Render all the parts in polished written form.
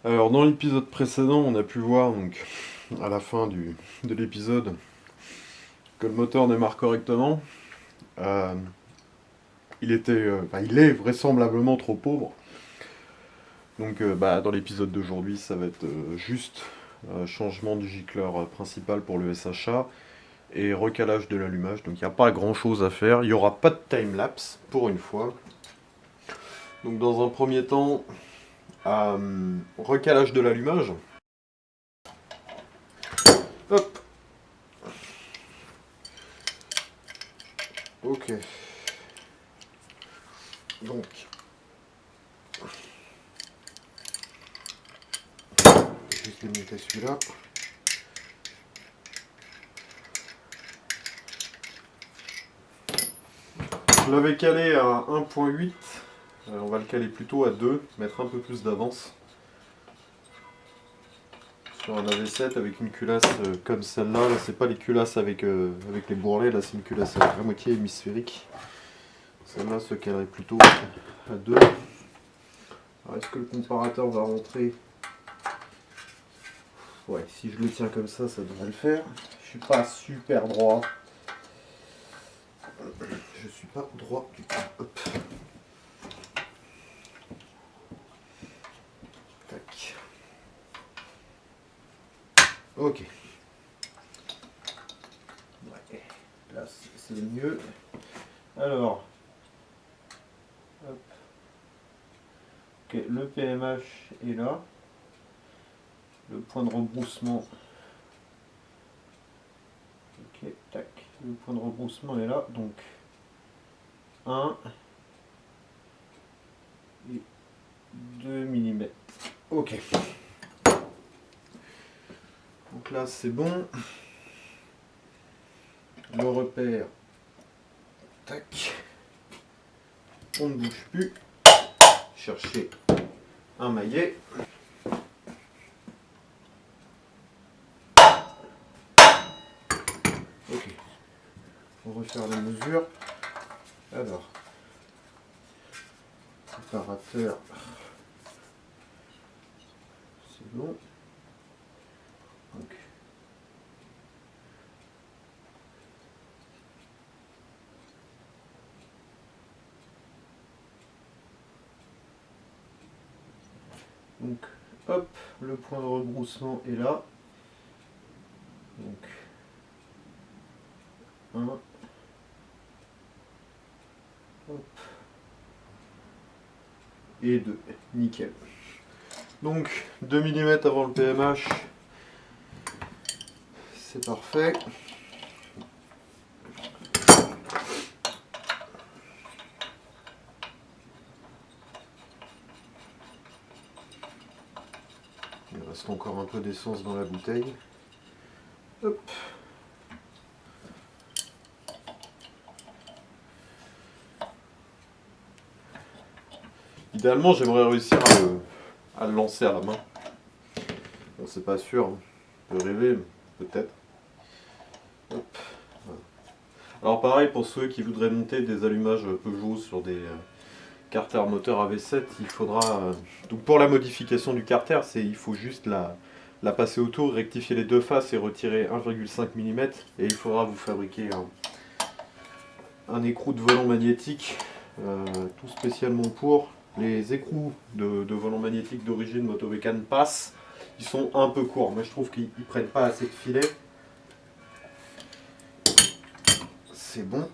Alors dans l'épisode précédent, on a pu voir donc à la fin de l'épisode que le moteur démarre correctement. Euh, il est vraisemblablement trop pauvre. Donc dans l'épisode d'aujourd'hui, ça va être juste changement du gicleur principal pour le SHA et recalage de l'allumage. Donc il n'y a pas grand chose à faire. Il n'y aura pas de time-lapse pour une fois. Donc dans un premier temps, recalage de l'allumage. Hop. Ok. Donc, juste limiter celui-là. Je l'avais calé à 1.8. On va le caler plutôt à 2, mettre un peu plus d'avance. Sur un AV7 avec une culasse comme celle-là. Là, c'est pas les culasses avec les bourrelets, là c'est une culasse à moitié hémisphérique. Celle-là se calerait plutôt à 2. Alors est-ce que le comparateur va rentrer? Ouais, si je le tiens comme ça devrait le faire. Je suis pas super droit. Je suis pas droit du tout. Hop. Tac. Ok. Ouais. Là c'est mieux. Alors. Hop. Ok, le PMH est là. Le point de rebroussement. Ok, tac. Le point de rebroussement est là. Donc 1 et 2 mm. Ok. Donc là c'est bon. Le repère. Tac. On ne bouge plus. Chercher un maillet. Ok. On va refaire les mesures. Alors. Séparateur. C'est bon. Donc. Donc, hop, le point de rebroussement est là. Donc, 1. Hop. Et 2. Nickel. Donc, 2 mm avant le PMH. C'est parfait. Il reste encore un peu d'essence dans la bouteille. Hop. Idéalement, j'aimerais réussir à le lancer à la main. Bon, c'est pas sûr. On peut rêver, peut-être. Hop. Voilà. Alors pareil, pour ceux qui voudraient monter des allumages Peugeot sur des carter moteur AV7, il faudra... donc pour la modification du carter, il faut juste la passer autour, rectifier les deux faces et retirer 1,5 mm. Et il faudra vous fabriquer un écrou de volant magnétique, tout spécialement pour. Les écrous de volant magnétique d'origine Motovecan passent. Ils sont un peu courts, mais je trouve qu'ils ne prennent pas assez de filet. C'est bon.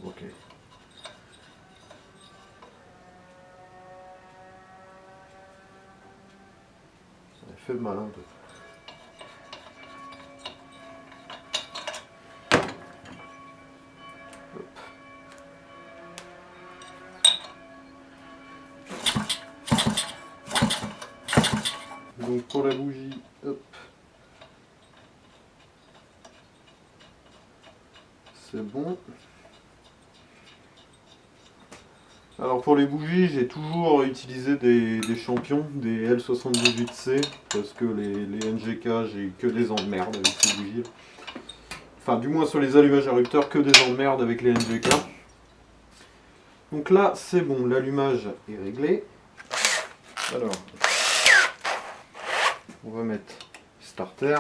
Ok. Ça fait mal un peu. Donc pour la bougie, hop. C'est bon. Alors pour les bougies, j'ai toujours utilisé des champions, des L78C, parce que les NGK, j'ai que des emmerdes avec ces bougies. Enfin, du moins sur les allumages interrupteurs, que des emmerdes avec les NGK. Donc là, c'est bon, l'allumage est réglé. Alors, on va mettre starter.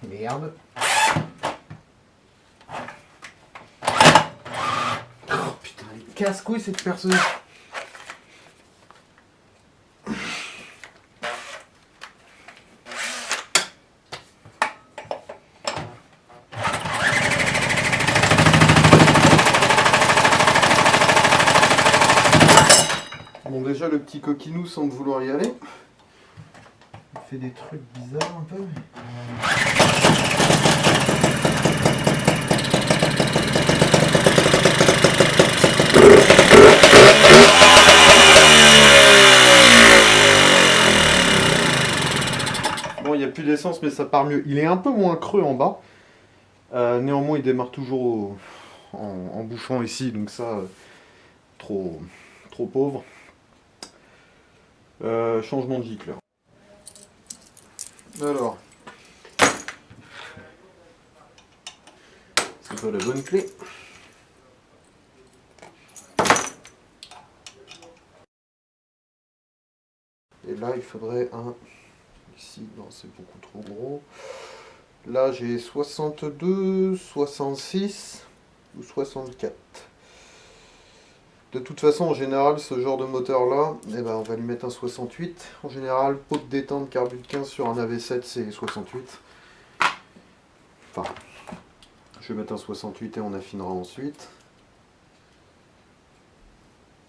Merde. Oh putain, elle est casse-couille cette personne. Bon, déjà le petit coquinou semble vouloir y aller. Il fait des trucs bizarres un peu. Bon, il n'y a plus d'essence, mais ça part mieux. Il est un peu moins creux en bas. Néanmoins, il démarre toujours en bouchon ici, donc ça, trop pauvre. Changement de gicleur. Alors, c'est pas la bonne clé. Et là, il faudrait un... Ici, non, c'est beaucoup trop gros. Là, j'ai 62, 66 ou 64. De toute façon, en général, ce genre de moteur-là, eh ben, on va lui mettre un 68. En général, pot de détente carbu de 15 sur un AV7, c'est 68. Enfin, je vais mettre un 68 et on affinera ensuite.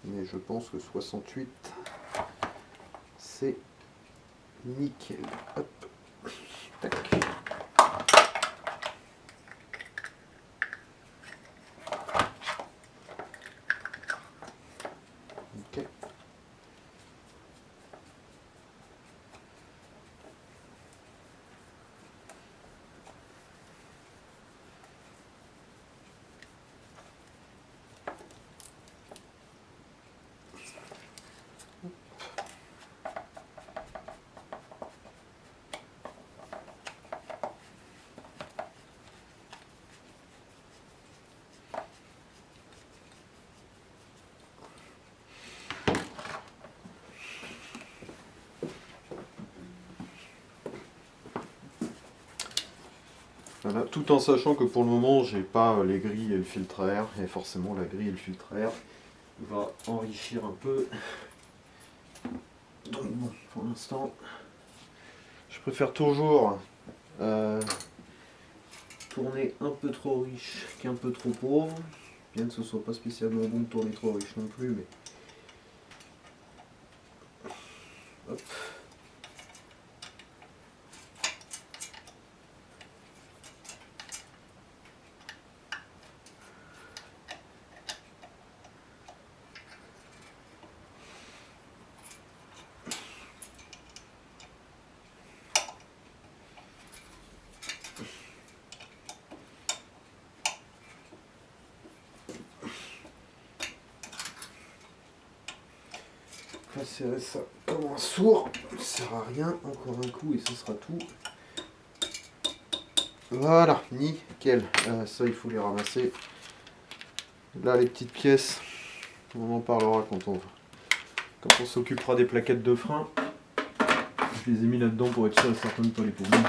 Mais je pense que 68, c'est nickel. Hop. Tac. Ok. Voilà, tout en sachant que pour le moment j'ai pas les grilles et le filtre à air, et forcément la grille et le filtre à air va enrichir un peu. Donc bon, pour l'instant, je préfère toujours tourner un peu trop riche qu'un peu trop pauvre, bien que ce soit pas spécialement bon de tourner trop riche non plus, mais hop. On va serrer ça comme un sourd, ça sert à rien, encore un coup et ce sera tout. Voilà, nickel. Ça il faut les ramasser. Là les petites pièces, on en parlera quand on s'occupera des plaquettes de frein. Je les ai mis là-dedans pour être sûr et certain de ne pas les paumer.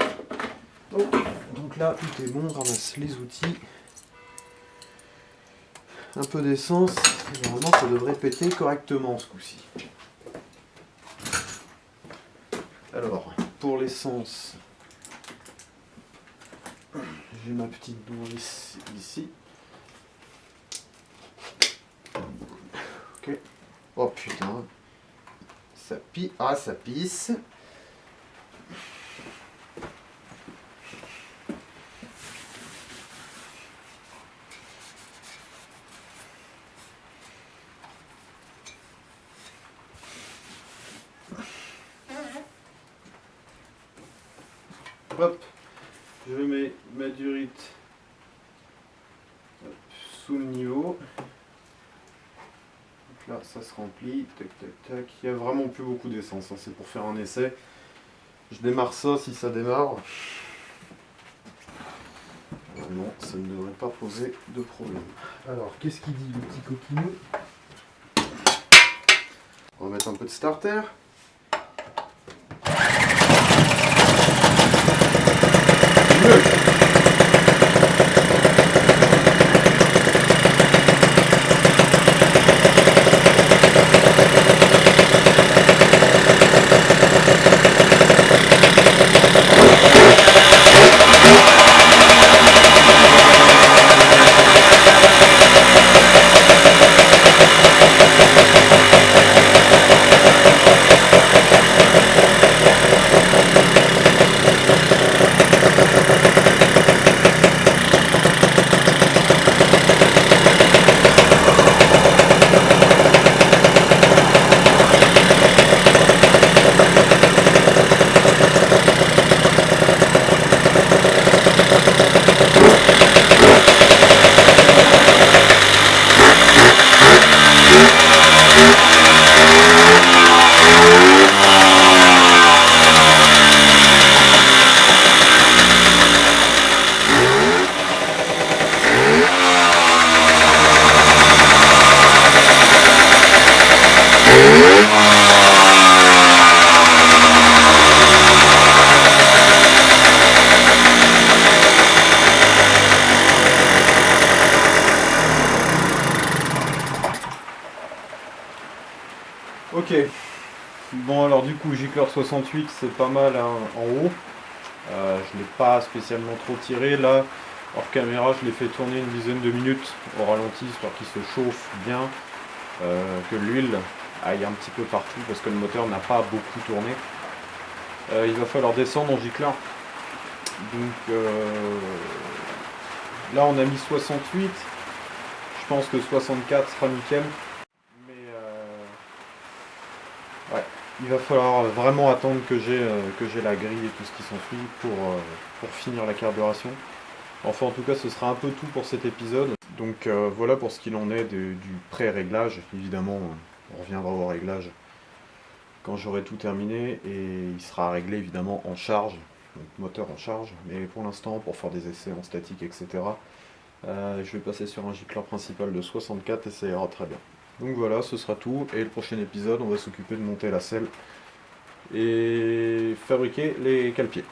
Donc là tout est bon, on ramasse les outils. Un peu d'essence, et normalement ça devrait péter correctement ce coup-ci. Alors, pour l'essence, j'ai ma petite nourrice ici. Ok. Oh putain. Ça pisse. Ah, ça pisse. Hop. Je mets ma durite sous le niveau. Donc là, ça se remplit. Tac, tac, tac. Il n'y a vraiment plus beaucoup d'essence. Hein. C'est pour faire un essai. Je démarre ça si ça démarre. normalement ça ne devrait pas poser de problème. Alors qu'est-ce qu'il dit le petit coquinou? On va mettre un peu de starter. Ok, bon alors du coup Gicleur 68 c'est pas mal hein, en haut, je l'ai pas spécialement trop tiré là, hors caméra je l'ai fait tourner une dizaine de minutes au ralenti histoire qu'il se chauffe bien, que l'huile aille un petit peu partout parce que le moteur n'a pas beaucoup tourné. Il va falloir descendre en Gicleur, donc là on a mis 68, je pense que 64 sera nickel. Ouais, il va falloir vraiment attendre que j'ai la grille et tout ce qui s'ensuit pour finir la carburation. Enfin en tout cas ce sera un peu tout pour cet épisode. Donc voilà pour ce qu'il en est du pré-réglage. Évidemment on reviendra au réglage quand j'aurai tout terminé et il sera réglé évidemment en charge, donc moteur en charge. Mais pour l'instant pour faire des essais en statique etc. Je vais passer sur un gicleur principal de 64 et ça ira très bien. Donc voilà, ce sera tout, et le prochain épisode, on va s'occuper de monter la selle et fabriquer les cale-pieds.